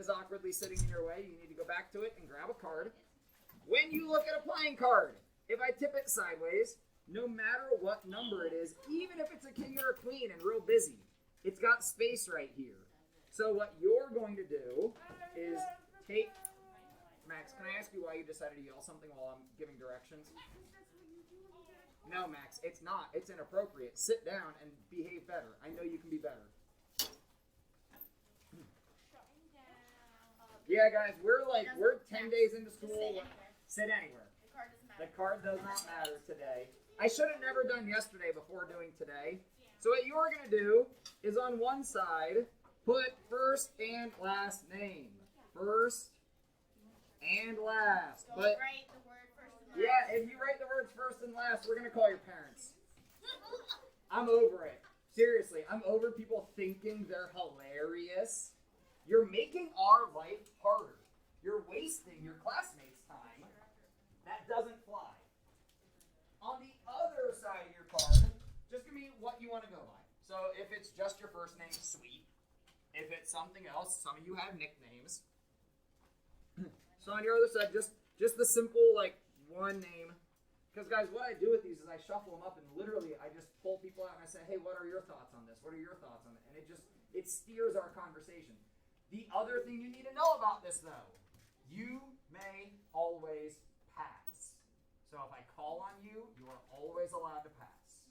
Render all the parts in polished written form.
is awkwardly sitting in your way, you need to go back to it and grab a card. When you look at a playing card, if I tip it sideways, no matter what number it is, even if it's a king or a queen and real busy, it's got space right here. So what you're going to do is take... Max, can I ask you why you decided to yell something while I'm giving directions? No, Max, it's not. It's inappropriate. Sit down and behave better. I know you can be better. Yeah, guys, we're 10 days into school. Sit anywhere. The card does not matter today. I should have never done yesterday before doing today. So what you're going to do is on one side, put first and last name. First and last. But write the word first and last. yeah, if you write the words first and last, we're going to call your parents. I'm over it. Seriously, I'm over people thinking they're hilarious. You're making our life harder. You're wasting your classmates' time. That doesn't fly. On the other side of your card, just give me what you want to go by. So if it's just your first name, sweet. If it's something else, some of you have nicknames. So on your other side, just the simple, one name. Because, guys, what I do with these is I shuffle them up, and literally I just pull people out, and I say, hey, what are your thoughts on this? What are your thoughts on it? And it steers our conversation. The other thing you need to know about this, though, you may always pass. So if I call on you, you are always allowed to pass.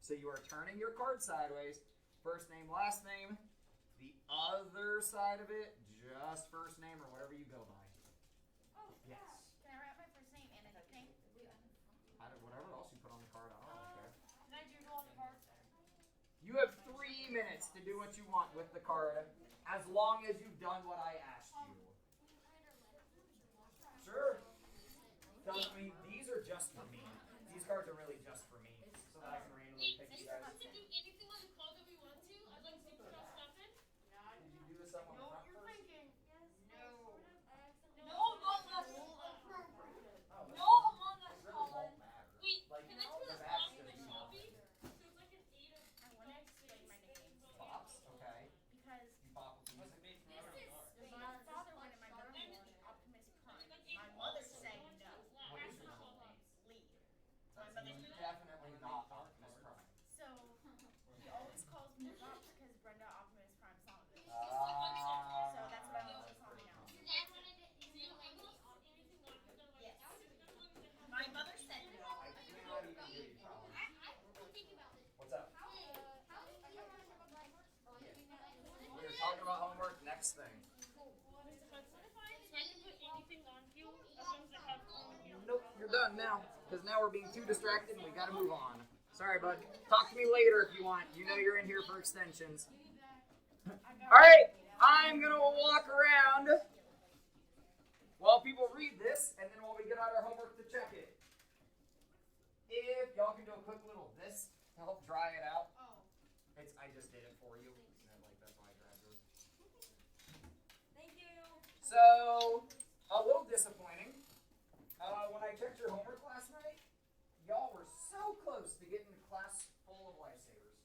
So you are turning your card sideways, first name, last name. The other side of it, just first name or whatever you go by. Oh, yes. Can I write my first name and a nickname? Whatever else you put on the card, I don't really care. Can I do all the cards? You have 3 minutes to do what you want with the card, as long as you've done what I asked you. Sure. These are just for me. These cards are really just for me, so that I can randomly pick you guys. To do anything on the call that we want to, I'd like to put our stuff in. Did you do this up on the front You're first? thinking. No. No, Among Us. Oh, No Among Us, it really Colin. won't matter. Wait, Like, can I the do this back's lobby gonna like do Shelby? nothing. So it's like an 8 of I want to explain my nicknames. Pops, okay. Because You pop with these. my father wanted my middle name to be Optimus Prime. My mother said no. What is your middle name? Lee. That's My mother's definitely not Optimus Prime. So he always calls me Bob because Brenda Optimus Prime's not with. So Ah, that's what I always call me now. Yes. My mother said no. I cannot even hear you, Colin. What's up? We were talking about homework. Next thing. Nope, you're done now. Because now we're being too distracted and we gotta move on. Sorry, bud. Talk to me later if you want. You know you're in here for extensions. Alright, I'm gonna walk around while people read this, and then while we get out our homework to check it. If y'all can do a quick little this to help dry it out. I just did it for you. That's why I grabbed yours. Thank you. So, a little disappointing. When I checked your homework last night, y'all were so close to getting a class full of lifesavers.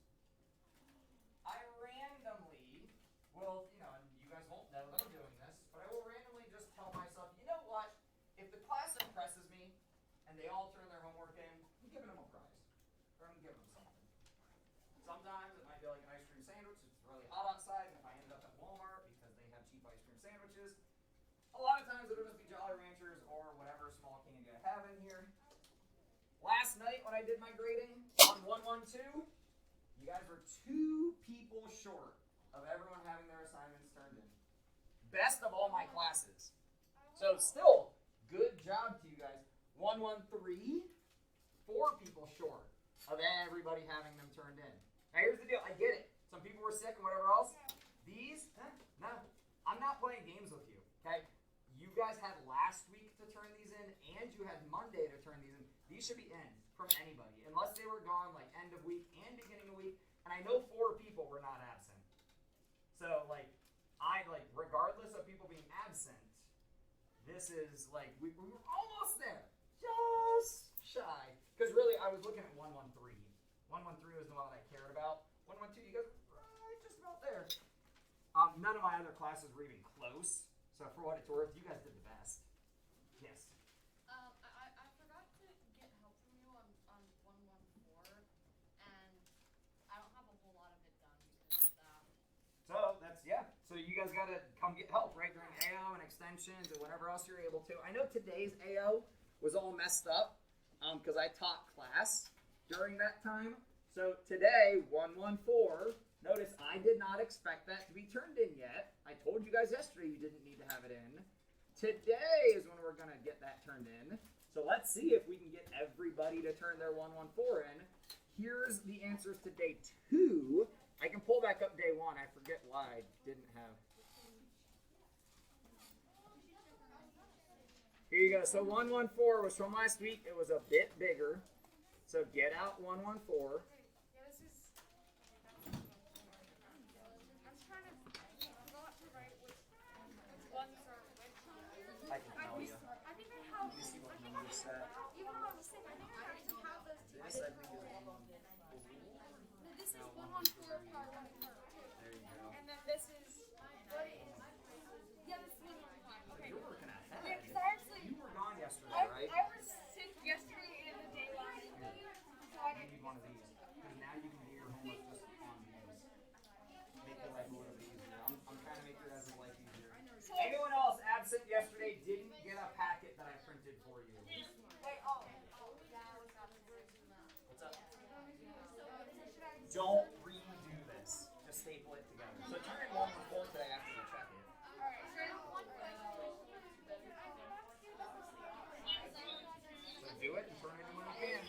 I randomly will, and you guys won't know that I'm doing this, but I will randomly just tell myself, you know what? If the class impresses me and they all turn their homework in, I'm giving them a prize. Or I'm giving them something. Sometimes it might be like an ice cream sandwich. It's really hot outside, and if I ended up at Walmart because they have cheap ice cream sandwiches, a lot of times it'll just be Jolly Ranchers or whatever small candy I have in here. Last night when I did my grading on 112, you guys were 2 people short of everyone having their assignments turned in. Best of all my classes. So still, good job to you guys. 113, 4 people short of everybody having them turned in. Now here's the deal, I get it. Some people were sick and whatever else. These, no, I'm not playing games with you, okay? You guys had last week to turn these in, and you had Monday to turn these in. These should be in from anybody, unless they were gone like end of week and beginning of week. And I know 4 people were not absent. So regardless of people being absent, this is we were almost there, just shy. Because really, I was looking at 113. 113 was the one that I cared about. 112, you guys were right just about there. None of my other classes were even close. So for what it's worth, you guys did the best. Yes. I forgot to get help from you on 114, and I don't have a whole lot of it done because of that. So that's, yeah. So you guys got to come get help, right, during AO and extensions and whatever else you're able to. I know today's AO was all messed up because I taught class during that time. So today, 114, notice I did not expect that to be turned in yet. I told you guys yesterday you didn't need to have it in. Today is when we're going to get that turned in. So let's see if we can get everybody to turn their 114 in. Here's the answers to day 2. I can pull back up day 1. I forget why I didn't have. Here you go. So 114 was from last week. It was a bit bigger. So get out 114. Yeah, this is. I'm trying to not to write which ones are which. I can tell you. I think I have. Let me see what number you said. Even though I was sick, I think I actually have those two. This I think is 114. No, this is 114 part 1 and part 2. There you go. And then this is what is. Yeah, this is 115. Okay. You're working ahead. Yeah, because I actually. You were gone yesterday, right? I was sick yesterday in the daylight. So I You need one of these. Because now you can do your homework just on these. Make your life a little bit easier. I'm trying to make your guys' life easier. Anyone else absent yesterday didn't get a packet that I printed for you? Wait, oh, yeah, I was not What's up? Don't redo this. Just staple it together. So turn in 114 today after you check it. So do it and turn it in when you can.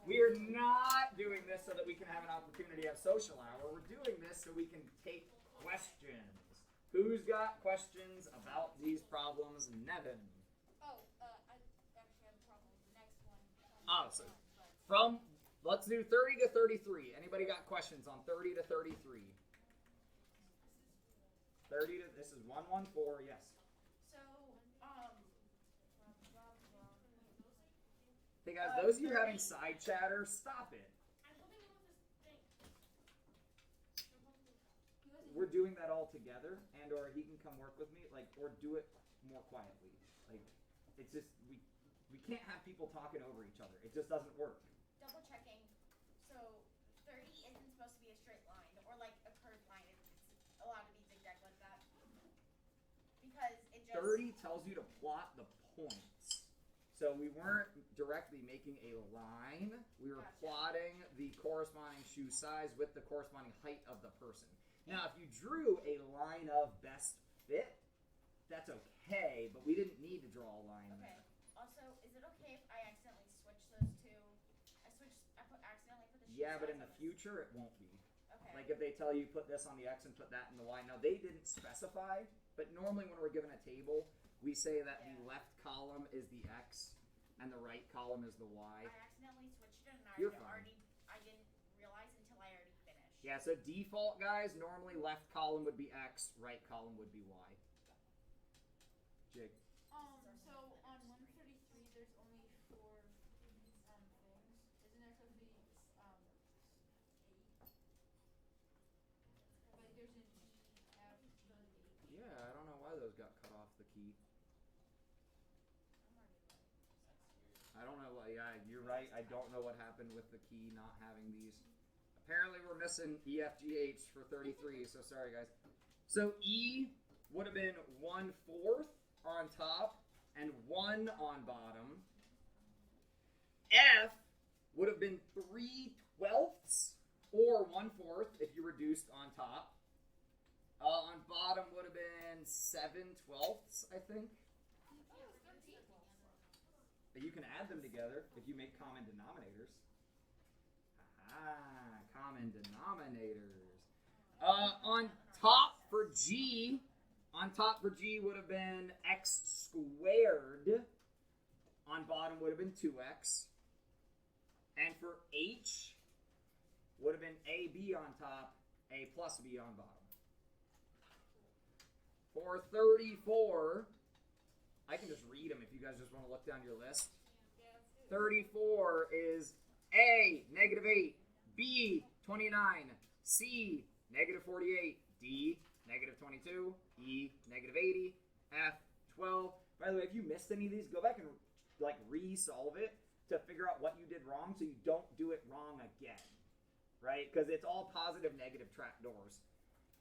We are not doing this so that we can have an opportunity at social hour. We're doing this so we can take questions. Who's got questions about these problems? Nevin. I actually have a problem with the next one. Oh, so from, let's do 30 to 33. Anybody got questions on 30 to 33? 30 to, this is 114, yes. So, Hey guys, those of you having side chatter, stop it. I'm hoping they want this thing. We're doing that all together, and or he can come work with me, like, or do it more quietly. Like, it's just, we can't have people talking over each other. It just doesn't work. double checking. So, 30 isn't supposed to be a straight line or like a curved line. It's allowed to be zigzag like that. Because it just. 30 tells you to plot the points. So we weren't directly making a line. We were plotting the corresponding shoe size with the corresponding height of the person. Now, if you drew a line of best fit, that's okay, but we didn't need to draw a line Okay. there. Also, is it okay if I accidentally switch those two? I accidentally put the shoe Yeah, but size in the on this. future, it won't be. Okay. Like if they tell you put this on the X and put that in the Y. Now, they didn't specify, but normally when we're given a table, we say that the left column is the X and the right column is the Y. I accidentally switched it and You're fine. I didn't realize until I already finished. Yeah, so default, guys, normally left column would be X, right column would be Y. Jake. So on 133, there's only 4 things. Isn't there supposed to be 8? Like there's an E, F, G, H. Yeah, I don't know why those got cut off the key. I don't know why. Yeah, you're right. I don't know what happened with the key not having these. Apparently, we're missing E, F, G, H for 33. So sorry, guys. So E would have been 1/4 on top and 1 on bottom. F would have been 3/12 or 1/4 if you reduced on top. On bottom would have been 7/12, I think. But you can add them together if you make common denominators. Aha, common denominators. On top for G would have been x squared. On bottom would have been 2x. And for H would have been AB on top, A plus B on bottom. For 34, I can just read them if you guys just want to look down your list. 34 is A, -8, B, 29, C, negative 48. D, negative 22. E, negative 80. F, 12. By the way, if you missed any of these, go back and like re-solve it to figure out what you did wrong so you don't do it wrong again, right? Because it's all positive, negative trapdoors.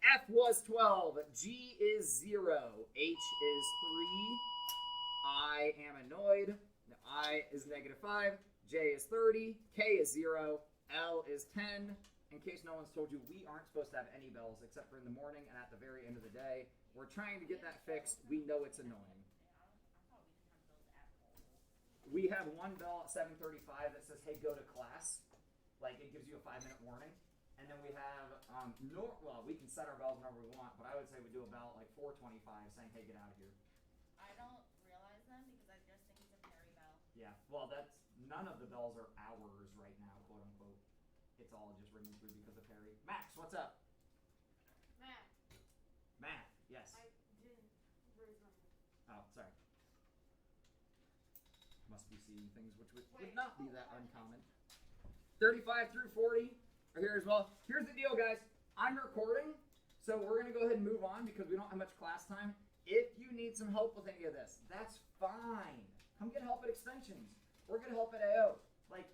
F was 12. G is 0. H is 3. I am annoyed. I is negative 5. J is 30. K is 0. L is 10. In case no one's told you, we aren't supposed to have any bells except for in the morning and at the very end of the day. We're trying to get that fixed. We know it's annoying. We have one bell at 7:35 that says, hey, go to class. Like, it gives you a 5-minute warning. And then we have, well, we can set our bells whenever we want, but I would say we do a bell at like 4:25 saying, hey, get out of here. I don't realize them because I just think it's a Perry bell. Yeah, well, none of the bells are ours right now, quote unquote. It's all just ringing through because of Perry. Max, what's up? Matt, Matt, yes. I didn't raise my hand. Oh, sorry. Must be seeing things which would not be that uncommon. 35 through 40 are here as well. Here's the deal, guys. I'm recording, so we're going to go ahead and move on because we don't have much class time. If you need some help with any of this, that's fine. Come get help at Extensions. Or get help at AO. Like,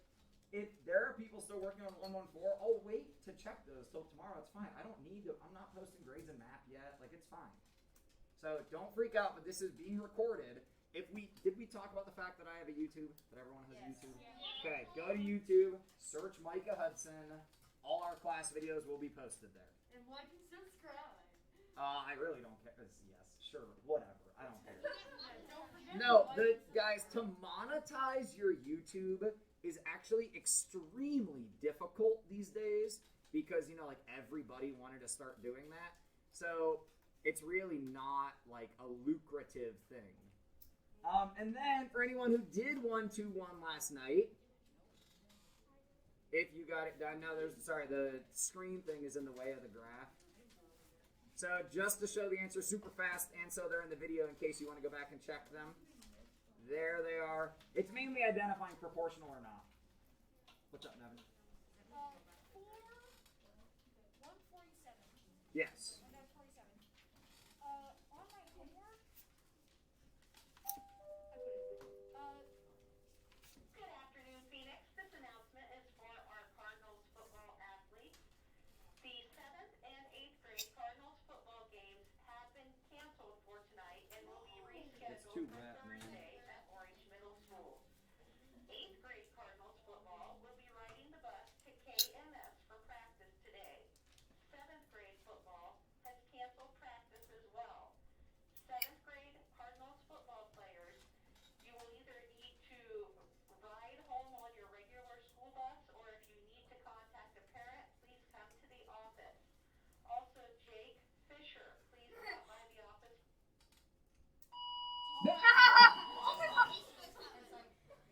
if there are people still working on 114, I'll wait to check those till tomorrow. It's fine. I don't need to. I'm not posting grades in math yet. Like, it's fine. So don't freak out, but this is being recorded. Did we talk about the fact that I have a YouTube? That everyone has a YouTube? Okay, go to YouTube, search Micah Hudson. All our class videos will be posted there. And like and subscribe. I really don't care. Yes, sure, whatever. I don't care. Don't forget No, to like guys, to monetize your YouTube is actually extremely difficult these days because, like everybody wanted to start doing that. So it's really not like a lucrative thing. And then for anyone who did 121 last night, if you got it done, the screen thing is in the way of the graph. So just to show the answer super fast, and so they're in the video in case you want to go back and check them. There they are. It's mainly identifying proportional or not. What's up, Nevin? 147. Yes. 147. On my homework, Good afternoon, Phoenix. This announcement is for our Cardinals football athletes. The 7th and 8th grade Cardinals football games have been canceled for tonight and will be rescheduled for Thursday at Orange Middle School. 8th grade Cardinals football will be riding the bus to KMS for practice today. 7th grade football has canceled practice as well. 7th grade Cardinals football players, you will either need to ride home on your regular school bus, or if you need to contact a parent, please come to the office. Also, Jake Fisher, please stop by the office.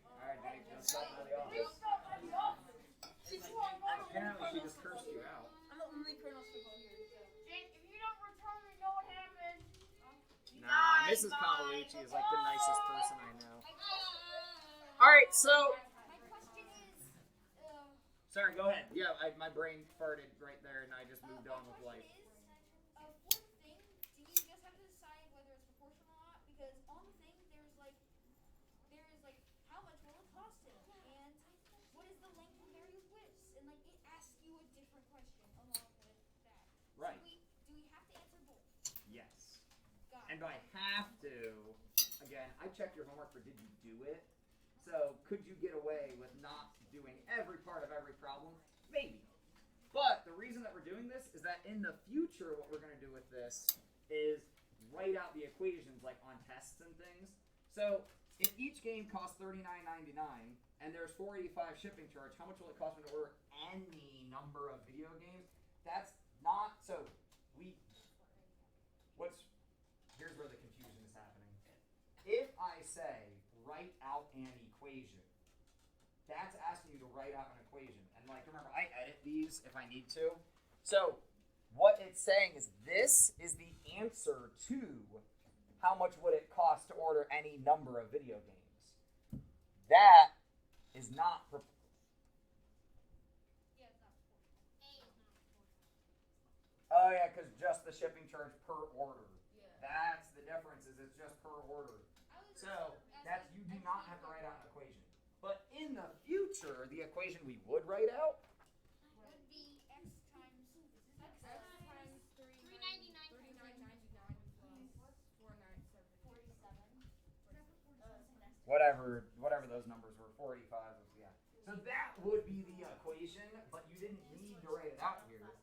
Alright, Jake, just stop by the office. Apparently she just cursed you out. I'm the only Colonel's football here. Jake, if you don't return, you know what happened. Nah, Mrs. Cavalucci is like the nicest person I know. Alright, so... My question is, Sorry, go ahead. Yeah, my brain farted right there and I just moved on with life. for the thing, do you just have to decide whether it's proportional or not? Because on the thing, there's how much will it cost him? And what is the length of various widths? And it asks you a different question along with that. Right. Do we have to answer both? Yes. Got And it. by have to, again, I checked your homework for did you do it? So could you get away with not doing every part of every problem? Maybe. But the reason that we're doing this is that in the future, what we're going to do with this is write out the equations like on tests and things. So if each game costs $39.99 and there's $4.85 shipping charge, how much will it cost me to order any number of video games? That's not so. Here's where the confusion is happening. If I say write out an equation, that's asking you to write out an equation. And remember, I edit these if I need to. So what it's saying is this is the answer to how much would it cost to order any number of video games. That is not Yeah, it's not proportional. Oh yeah, because just the shipping charge per order. Yeah. That's the difference. Is it's just per order. So that's you do not have to write out an equation. But in the future, the equation we would write out. Would be x times X times 399. 39.99 plus 497. Whatever those numbers were, 45. Yeah. So that would be the equation, but you didn't need to write it out here.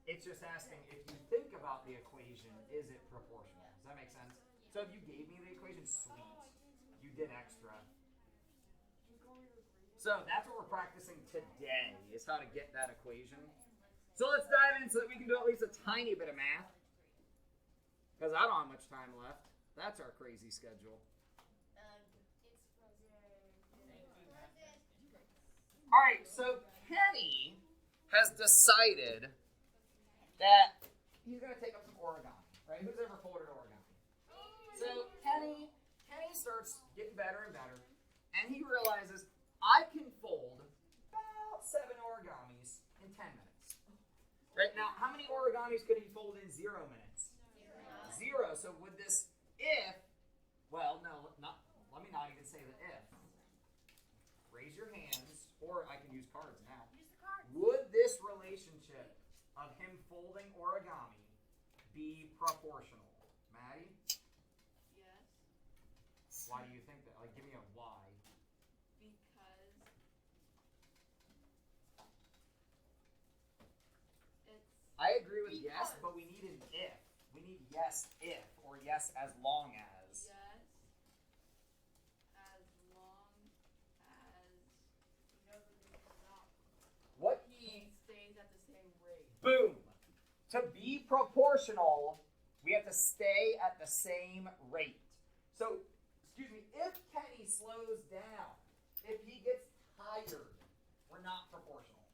It's just asking if you think about the equation, is it proportional? Does that make sense? So if you gave me the equation, sweet. You did extra. So that's what we're practicing today, is how to get that equation. So let's dive in so that we can do at least a tiny bit of math. Because I don't have much time left. That's our crazy schedule. All right, so Kenny has decided that he's going to take up some origami, right? Who's ever folded origami? So Kenny starts getting better and better, and he realizes I can fold about 7 origamis in 10 minutes. Right now, how many origamis could he fold in 0 minutes? 0. So would this if? Well, no, let me not even say the if. Raise your hands, or I can use cards now. Use the card. Would this relationship of him folding origami be proportional? Maddie? Yes. Why do you think that? Like, give me a why. Because it's I agree with yes, but we need an if. We need yes if, or yes as long as. yes as long as What he stays at the same rate. Boom. To be proportional, we have to stay at the same rate. So, excuse me, if Kenny slows down, if he gets tired, we're not proportional,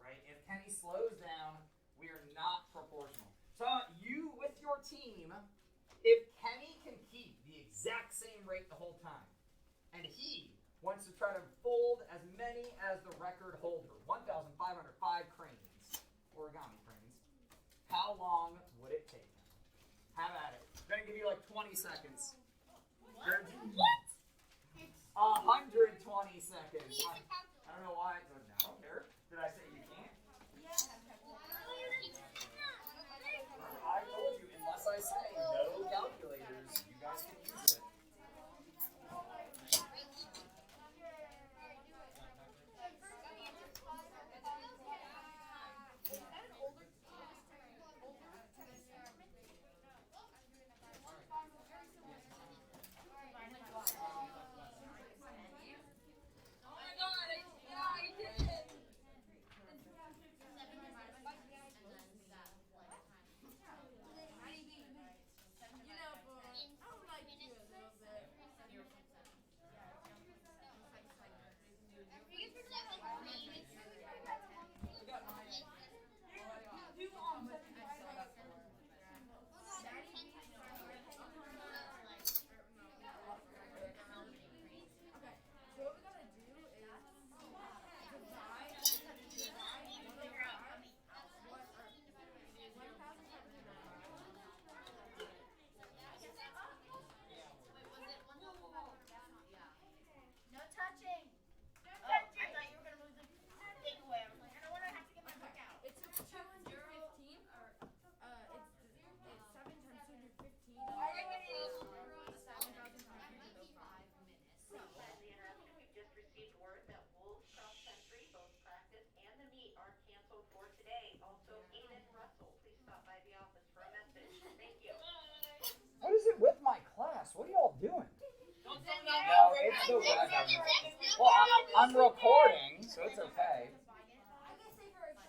right? If Kenny slows down, we are not proportional. So you with your team, if Kenny can keep the exact same rate the whole time, and he wants to try to fold as many as the record holder, 1,505 cranes, origami cranes, how long would it take him? Have at it. I'm going to give you like 20 seconds. What? 120 seconds. I don't know why. I don't care. Did I say you can't? I told you, unless I say no calculators, you guys can use it. Oh my god, I did it! No touching. Oh, I thought you were gonna move the thing away. I was like, I don't want to have to get my book out. It's 215 or it's 7 times 215. Sadly interrupted, we've just received word that Wolves Cross Country, both practice and the meet are canceled for today. Also, Aiden Russell, please stop by the office for a message. Thank you. What is it with my class? What are y'all doing? Don't No, it's so bad. Well, I'm recording, so it's okay.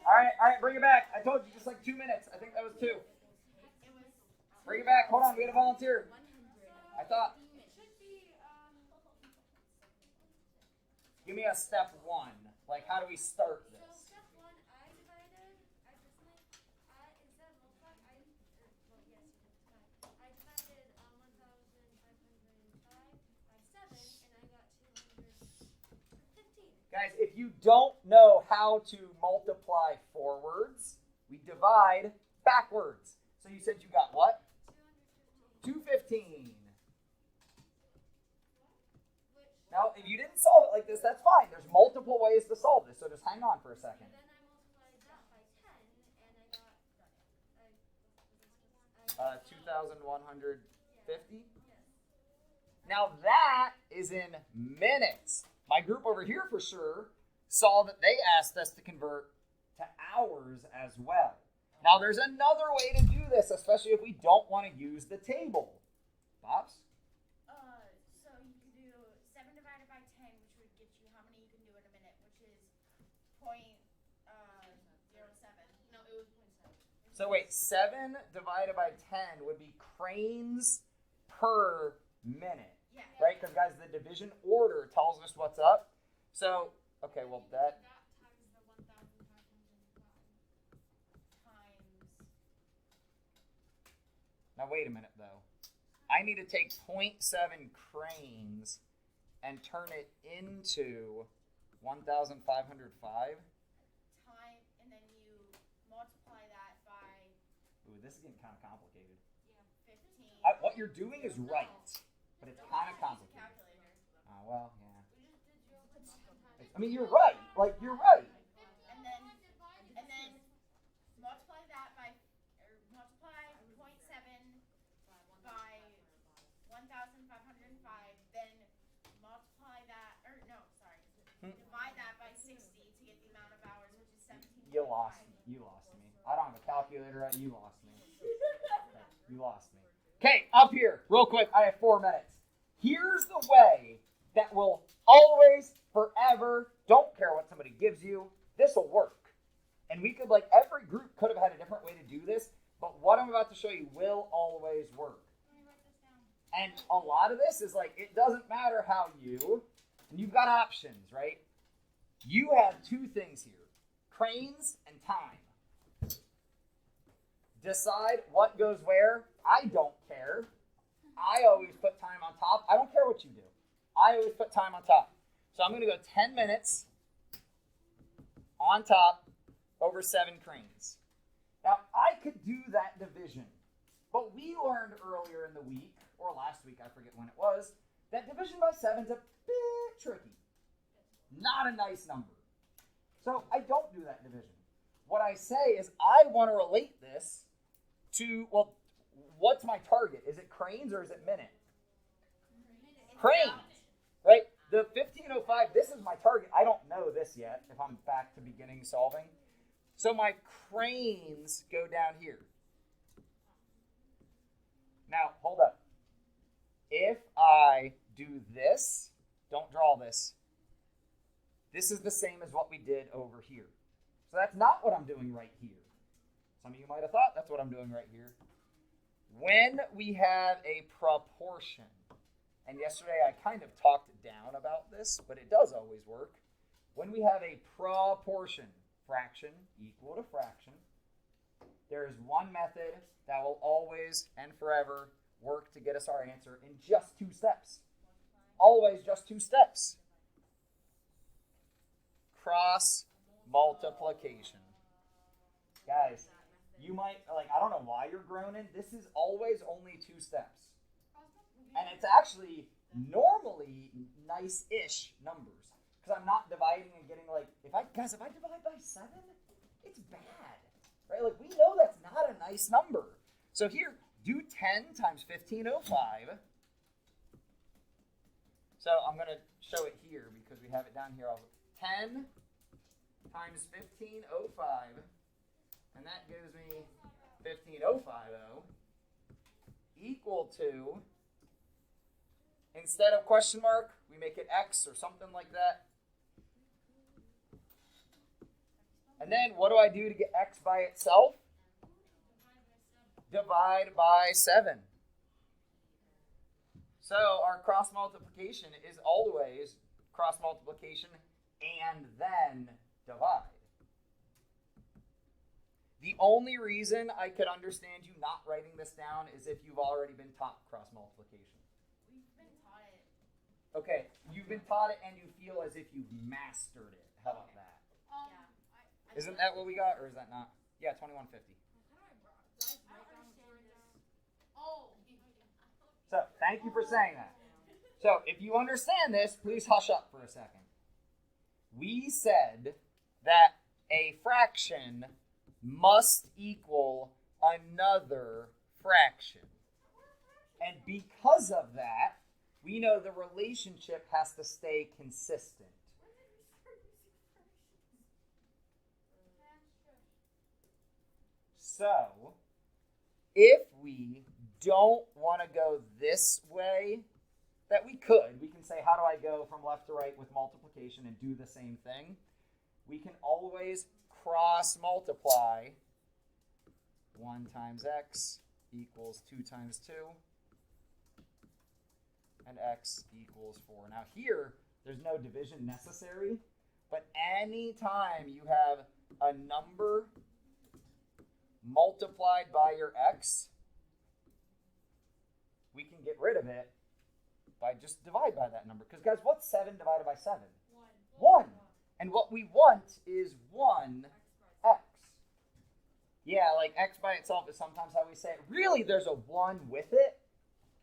All right, bring it back. I told you just like 2 minutes. I think that was 2. Bring it back. Hold on, we had a volunteer. I thought. Give me a step 1. Like, how do we start this? Step 1, I divided, instead of multiply, I divided 1,505 by 7, and I got 215. Guys, if you don't know how to multiply forwards, we divide backwards. So you said you got what? 215. Now, if you didn't solve it like this, that's fine. There's multiple ways to solve this, so just hang on for a second. Then I multiplied that by 10, and I got 2,150. Now that is in minutes. My group over here for sure saw that they asked us to convert to hours as well. Now there's another way to do this, especially if we don't want to use the table. Pops? So you can do 7 divided by 10, which would get you how many you can do in a minute, which is point 0.07. No, it was 0.7. So wait, 7 divided by 10 would be cranes per minute, Yeah. right? Because guys, the division order tells us what's up. So, okay, well that, That times the 1,505. Times. now wait a minute though. I need to take 0.7 cranes and turn it into 1,505. Time, and then you multiply that by Ooh, this is getting kind of complicated. 15. What you're doing is right, but it's kind of Use a complicated. calculator. Well, yeah. we just did 0.7 times. I mean, you're right. Like, you're right. And then multiply that by, or multiply 0.7 by 1,505, then multiply that, or no, sorry, divide that by 60 to get the amount of hours, which is 17. You lost me. You lost me. I don't have a calculator. You lost me. You lost me. Okay, up here, real quick. I have 4 minutes. Here's the way that will always, forever, don't care what somebody gives you, this will work. And we could, like, every group could have had a different way to do this, but what I'm about to show you will always work. Let me write this down. And a lot of this is like, it doesn't matter how you, and you've got options, right? You have 2 things here, cranes and time. Decide what goes where. I don't care. I always put time on top. I don't care what you do. I always put time on top. So I'm going to go 10 minutes on top over 7 cranes. Now, I could do that division, but we learned earlier in the week, or last week, I forget when it was, that division by 7 is a bit tricky. Not a nice number. So I don't do that division. What I say is I want to relate this to, well, what's my target? Is it cranes or is it minute? Cranes, right? The 1505, this is my target. I don't know this yet, if I'm back to beginning solving. So my cranes go down here. Now, hold up. If I do this, don't draw this. This is the same as what we did over here. So that's not what I'm doing right here. Some of you might have thought that's what I'm doing right here. When we have a proportion, and yesterday I kind of talked down about this, but it does always work. When we have a proportion, fraction equal to fraction, there is one method that will always and forever work to get us our answer in just 2 steps. Always just 2 steps. Cross multiplication. Guys, you might, like, I don't know why you're groaning. This is always only 2 steps. And it's actually normally nice-ish numbers. Because I'm not dividing and getting, like, if I divide by 7, it's bad. Right? Like, we know that's not a nice number. So here, do 10 times 1505. So I'm going to show it here because we have it down here. 10 times 1505. And that gives me 15050 equal to, instead of question mark, we make it X or something like that. And then what do I do to get X by itself? Divide by 7. So our cross multiplication is always cross multiplication and then divide. The only reason I could understand you not writing this down is if you've already been taught cross multiplication. We've been taught it. Okay, you've been taught it and you feel as if you've mastered it. How about that? Yeah. Isn't that what we got, or is that not? Yeah, 2150. So thank you for saying that. So if you understand this, please hush up for a second. We said that a fraction must equal another fraction. And because of that, we know the relationship has to stay consistent. So, if we don't want to go this way, that we can say, how do I go from left to right with multiplication and do the same thing? We can always cross multiply. 1 times x equals 2 times 2. And x equals 4. Now here, there's no division necessary, but anytime you have a number multiplied by your x, we can get rid of it by just divide by that number. Because guys, what's 7 divided by 7? 1. And what we want is 1 x. Yeah, like x by itself is sometimes how we say it. Really, there's a 1 with it.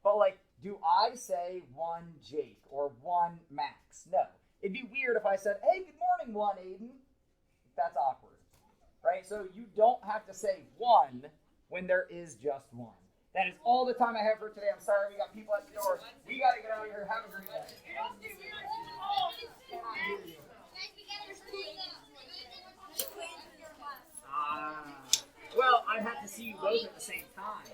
But like, do I say 1 Jake or 1 Max? No. It'd be weird if I said, hey, good morning, 1 Aiden. That's awkward. Right? So you don't have to say 1 when there is just 1. That is all the time I have for today. I'm sorry, we got people at the door. We got to get out of here. Have a great day. Well, I have to see you both at the same time.